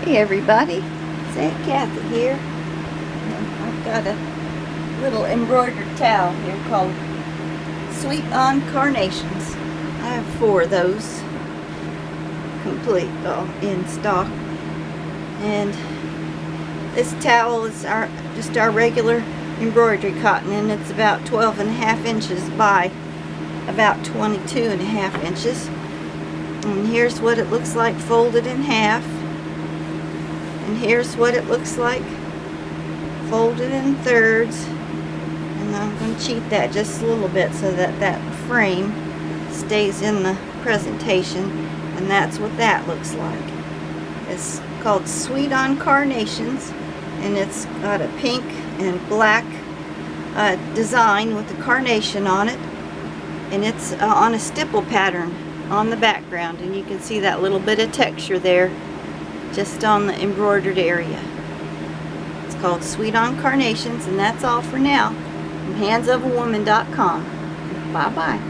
Hey everybody, it's Aunt Cathy here. And I've got a little embroidered towel here called Sweet on Carnations. I have 4 of those complete, in stock. And this towel is just our regular embroidery cotton, and it's about 12.5 inches by about 22.5 inches. And here's what it looks like folded in half. And here's what it looks like folded in thirds. And I'm going to cheat that just a little bit so that that frame stays in the presentation. And that's what that looks like. It's called Sweet on Carnations, and it's got a pink and black design with the carnation on it. And it's on a stipple pattern on the background, and you can see that little bit of texture there just on the embroidered area. It's called Sweet on Carnations, and that's all for now. From handsofAwoman.com. Bye bye.